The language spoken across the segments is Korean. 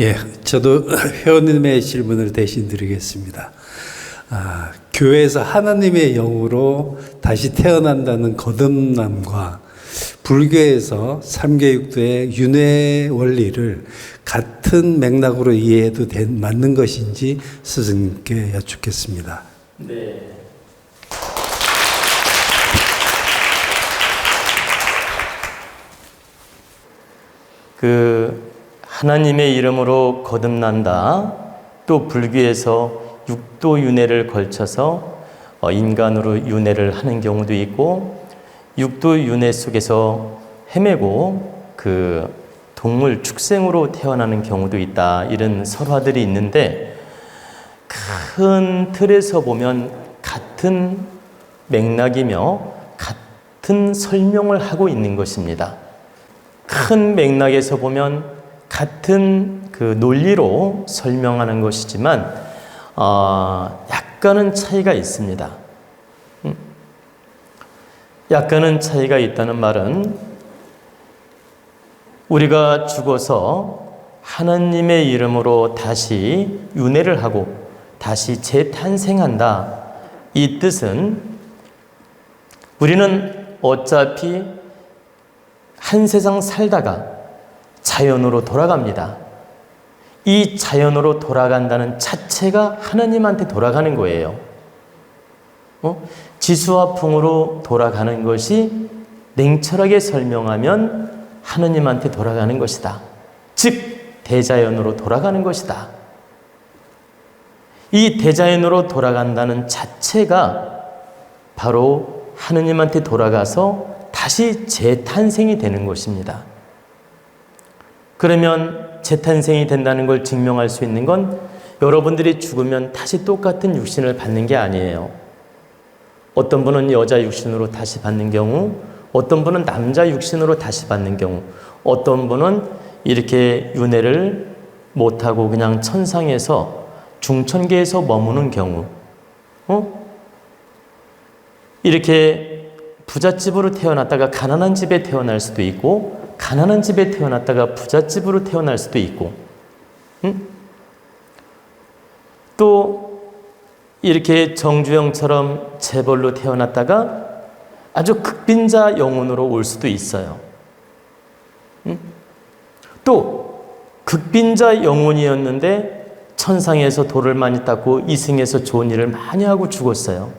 예, 저도 회원님의 질문을 대신 드리겠습니다. 교회에서 하나님의 영으로 다시 태어난다는 거듭남과 불교에서 삼계육도의 윤회 원리를 같은 맥락으로 이해해도 맞는 것인지 스승님께 여쭙겠습니다. 네. 하나님의 이름으로 거듭난다. 또 불교에서 육도 윤회를 걸쳐서 인간으로 윤회를 하는 경우도 있고, 육도 윤회 속에서 헤매고 동물 축생으로 태어나는 경우도 있다. 이런 설화들이 있는데, 큰 틀에서 보면 같은 맥락이며 같은 설명을 하고 있는 것입니다. 큰 맥락에서 보면 같은 논리로 설명하는 것이지만 약간은 차이가 있습니다. 약간은 차이가 있다는 말은 우리가 죽어서 하나님의 이름으로 다시 윤회를 하고 다시 재탄생한다. 이 뜻은 우리는 어차피 한 세상 살다가 자연으로 돌아갑니다. 이 자연으로 돌아간다는 자체가 하나님한테 돌아가는 거예요. 지수와 풍으로 돌아가는 것이 냉철하게 설명하면 하나님한테 돌아가는 것이다. 즉 대자연으로 돌아가는 것이다. 이 대자연으로 돌아간다는 자체가 바로 하나님한테 돌아가서 다시 재탄생이 되는 것입니다. 그러면 재탄생이 된다는 걸 증명할 수 있는 건 여러분들이 죽으면 다시 똑같은 육신을 받는 게 아니에요. 어떤 분은 여자 육신으로 다시 받는 경우, 어떤 분은 남자 육신으로 다시 받는 경우, 어떤 분은 이렇게 윤회를 못하고 그냥 천상에서 중천계에서 머무는 경우, 이렇게 부잣집으로 태어났다가 가난한 집에 태어날 수도 있고, 가난한 집에 태어났다가 부잣집으로 태어날 수도 있고, 또 이렇게 정주영처럼 재벌로 태어났다가 아주 극빈자 영혼으로 올 수도 있어요. 또 극빈자 영혼이었는데 천상에서 돌을 많이 닦고 이승에서 좋은 일을 많이 하고 죽었어요.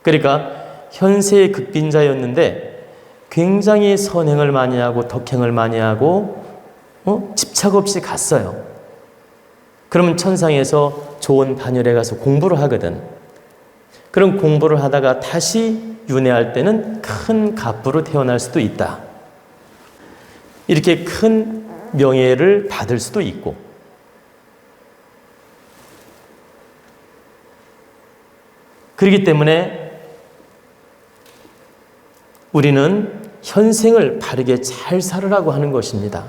그러니까 현세의 극빈자였는데 굉장히 선행을 많이 하고 덕행을 많이 하고 집착 없이 갔어요. 그러면 천상에서 좋은 반열에 가서 공부를 하거든. 그럼 공부를 하다가 다시 윤회할 때는 큰 갑부로 태어날 수도 있다. 이렇게 큰 명예를 받을 수도 있고, 그렇기 때문에 우리는 현생을 바르게 잘 살으라고 하는 것입니다.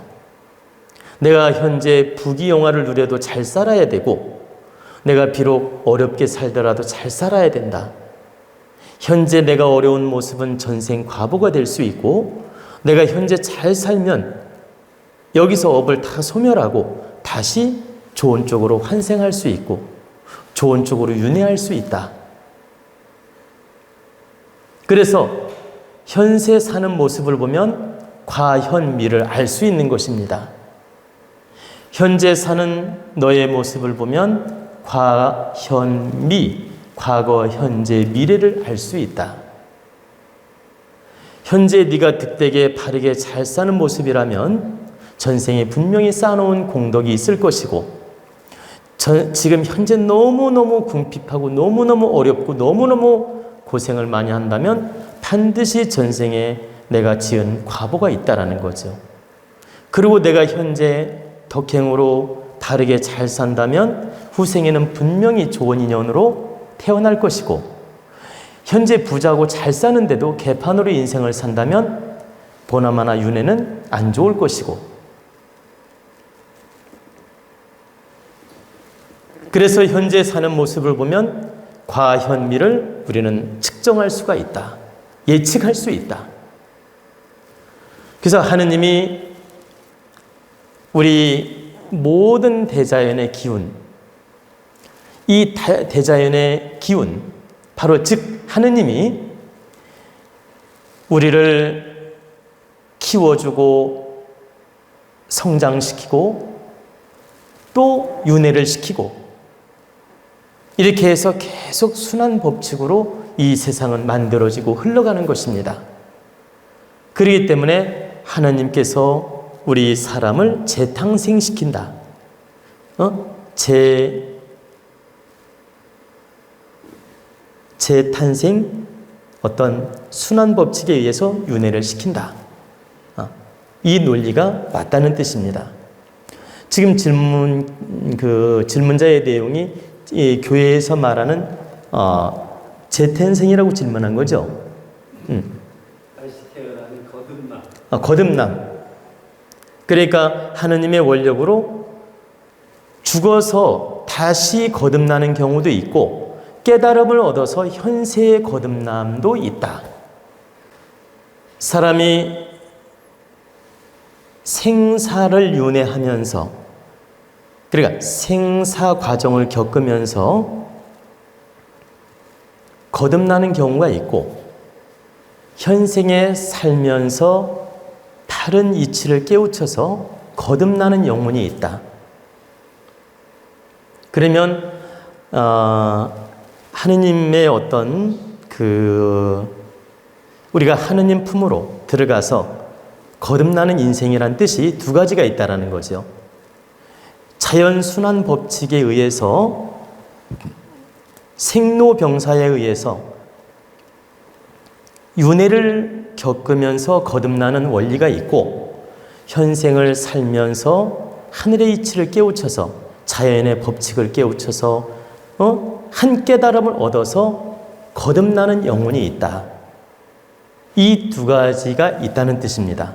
내가 현재 부귀영화를 누려도 잘 살아야 되고, 내가 비록 어렵게 살더라도 잘 살아야 된다. 현재 내가 어려운 모습은 전생 과보가 될 수 있고, 내가 현재 잘 살면 여기서 업을 다 소멸하고 다시 좋은 쪽으로 환생할 수 있고 좋은 쪽으로 윤회할 수 있다. 그래서 현세 사는 모습을 보면 과현미를 알 수 있는 것입니다. 현재 사는 너의 모습을 보면 과현미, 과거, 현재, 미래를 알 수 있다. 현재 네가 득되게 바르게 잘 사는 모습이라면 전생에 분명히 쌓아놓은 공덕이 있을 것이고, 지금 현재 너무너무 궁핍하고 너무너무 어렵고 너무너무 고생을 많이 한다면 반드시 전생에 내가 지은 과보가 있다라는 거죠. 그리고 내가 현재 덕행으로 바르게 잘 산다면 후생에는 분명히 좋은 인연으로 태어날 것이고, 현재 부자고 잘 사는데도 개판으로 인생을 산다면 보나마나 윤회는 안 좋을 것이고, 그래서 현재 사는 모습을 보면 과현미를 우리는 측정할 수가 있다. 예측할 수 있다. 그래서 하느님이 우리 모든 대자연의 기운, 이 대자연의 기운, 바로 즉 하느님이 우리를 키워주고 성장시키고 또 윤회를 시키고 이렇게 해서 계속 순환 법칙으로 이 세상은 만들어지고 흘러가는 것입니다. 그렇기 때문에 하나님께서 우리 사람을 재탄생시킨다. 재탄생 어떤 순환 법칙에 의해서 윤회를 시킨다. 이 논리가 맞다는 뜻입니다. 지금 질문자의 내용이 이 교회에서 말하는 재탄생이라고 질문한 거죠. 다시 태어나는 거듭남. 거듭남. 그러니까 하느님의 원력으로 죽어서 다시 거듭나는 경우도 있고 깨달음을 얻어서 현세의 거듭남도 있다. 사람이 생사를 윤회하면서, 그러니까 생사 과정을 겪으면서 거듭나는 경우가 있고, 현생에 살면서 다른 이치를 깨우쳐서 거듭나는 영혼이 있다. 그러면 하느님의 어떤 우리가 하느님 품으로 들어가서 거듭나는 인생이란 뜻이 두 가지가 있다라는 거죠. 자연순환 법칙에 의해서 생로병사에 의해서 윤회를 겪으면서 거듭나는 원리가 있고, 현생을 살면서 하늘의 이치를 깨우쳐서 자연의 법칙을 깨우쳐서 한 깨달음을 얻어서 거듭나는 영혼이 있다. 이 두 가지가 있다는 뜻입니다.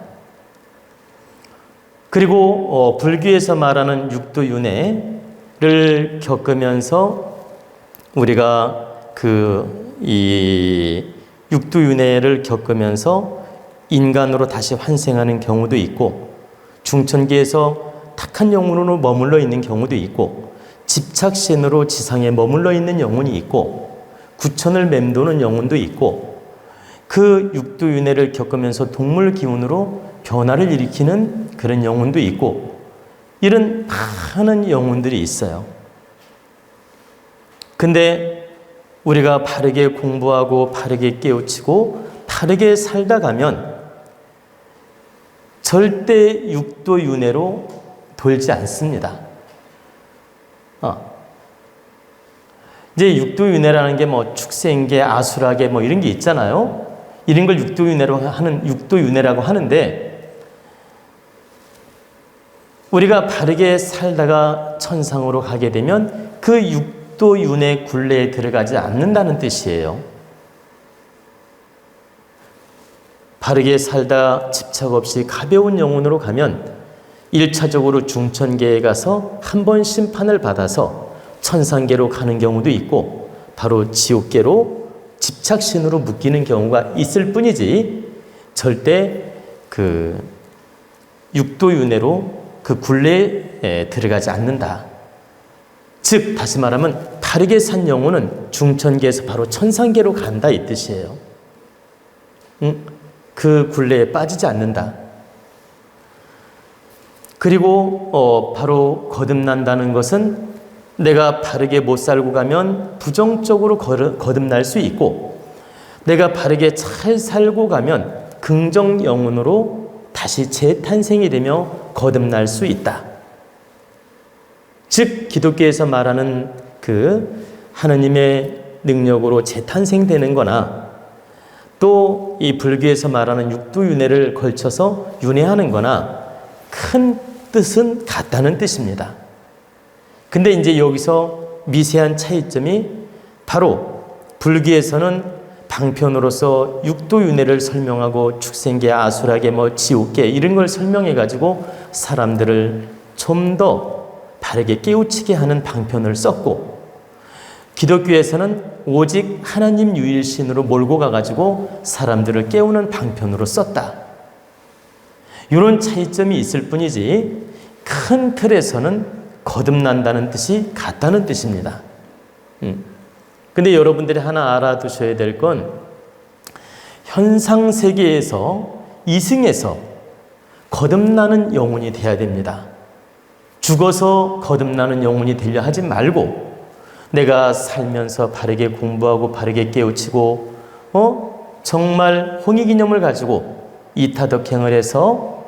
그리고 불교에서 말하는 육도윤회를 겪으면서 우리가 이 육도윤회를 겪으면서 인간으로 다시 환생하는 경우도 있고, 중천계에서 탁한 영혼으로 머물러 있는 경우도 있고, 집착신으로 지상에 머물러 있는 영혼이 있고, 구천을 맴도는 영혼도 있고, 그 육도윤회를 겪으면서 동물 기운으로 변화를 일으키는 그런 영혼도 있고, 이런 많은 영혼들이 있어요. 근데 우리가 바르게 공부하고 바르게 깨우치고 바르게 살다 가면 절대 육도윤회로 돌지 않습니다. 이제 육도윤회라는 게 뭐 축생계, 아수라계 뭐 이런 게 있잖아요. 이런 걸 육도윤회라고 하는데, 우리가 바르게 살다가 천상으로 가게 되면 그 육도윤회 굴레에 들어가지 않는다는 뜻이에요. 바르게 살다 집착 없이 가벼운 영혼으로 가면 1차적으로 중천계에 가서 한 번 심판을 받아서 천상계로 가는 경우도 있고, 바로 지옥계로 집착신으로 묶이는 경우가 있을 뿐이지, 절대 육도윤회로 그 굴레에 들어가지 않는다. 즉 다시 말하면 바르게 산 영혼은 중천계에서 바로 천상계로 간다, 이 뜻이에요. 그 굴레에 빠지지 않는다. 그리고 바로 거듭난다는 것은 내가 바르게 못 살고 가면 부정적으로 거듭날 수 있고, 내가 바르게 잘 살고 가면 긍정 영혼으로 다시 재탄생이 되며 거듭날 수 있다. 즉 기독교에서 말하는 하느님의 능력으로 재탄생되는 거나, 또 이 불교에서 말하는 육도윤회를 걸쳐서 윤회하는 거나 큰 뜻은 같다는 뜻입니다. 근데 이제 여기서 미세한 차이점이, 바로 불교에서는 방편으로서 육도윤회를 설명하고 축생계, 아수라계, 뭐 지옥계 이런 걸 설명해 가지고 사람들을 좀 더 바르게 깨우치게 하는 방편을 썼고, 기독교에서는 오직 하나님 유일신으로 몰고 가가지고 사람들을 깨우는 방편으로 썼다. 이런 차이점이 있을 뿐이지, 큰 틀에서는 거듭난다는 뜻이 같다는 뜻입니다. 근데 여러분들이 하나 알아두셔야 될 건 현상 세계에서 이승에서 거듭나는 영혼이 돼야 됩니다. 죽어서 거듭나는 영혼이 되려 하지 말고 내가 살면서 바르게 공부하고 바르게 깨우치고 정말 홍익이념을 가지고 이타덕행을 해서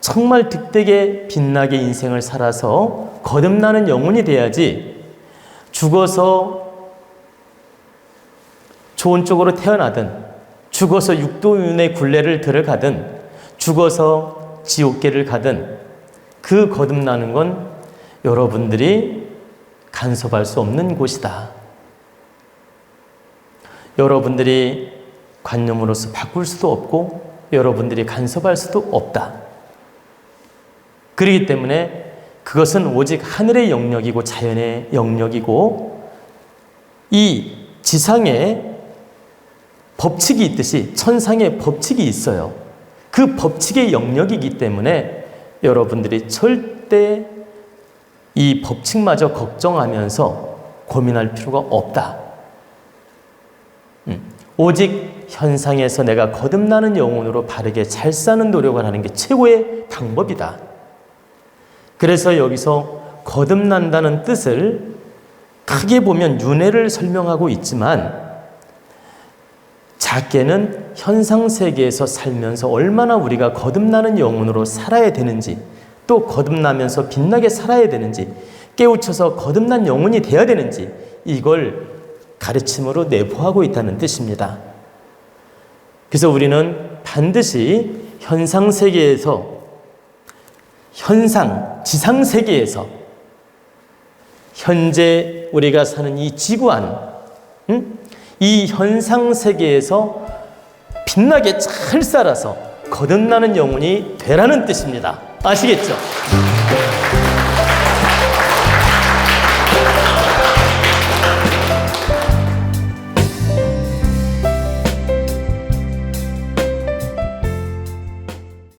정말 득되게 빛나게 인생을 살아서 거듭나는 영혼이 돼야지 죽어서 좋은 쪽으로 태어나든 죽어서 육도윤의 굴레를 들어가든 죽어서 지옥계를 가든 그 거듭나는 건 여러분들이 간섭할 수 없는 곳이다. 여러분들이 관념으로서 바꿀 수도 없고 여러분들이 간섭할 수도 없다. 그렇기 때문에 그것은 오직 하늘의 영역이고 자연의 영역이고 이 지상에 법칙이 있듯이 천상의 법칙이 있어요. 그 법칙의 영역이기 때문에 여러분들이 절대 이 법칙마저 걱정하면서 고민할 필요가 없다. 오직 현상에서 내가 거듭나는 영혼으로 바르게 잘 사는 노력을 하는 게 최고의 방법이다. 그래서 여기서 거듭난다는 뜻을 크게 보면 윤회를 설명하고 있지만 작게는 현상세계에서 살면서 얼마나 우리가 거듭나는 영혼으로 살아야 되는지 또 거듭나면서 빛나게 살아야 되는지 깨우쳐서 거듭난 영혼이 되어야 되는지 이걸 가르침으로 내포하고 있다는 뜻입니다. 그래서 우리는 반드시 현상세계에서 지상세계에서 현재 우리가 사는 이 지구안 이 현상세계에서 빛나게 잘 살아서 거듭나는 영혼이 되라는 뜻입니다. 아시겠죠?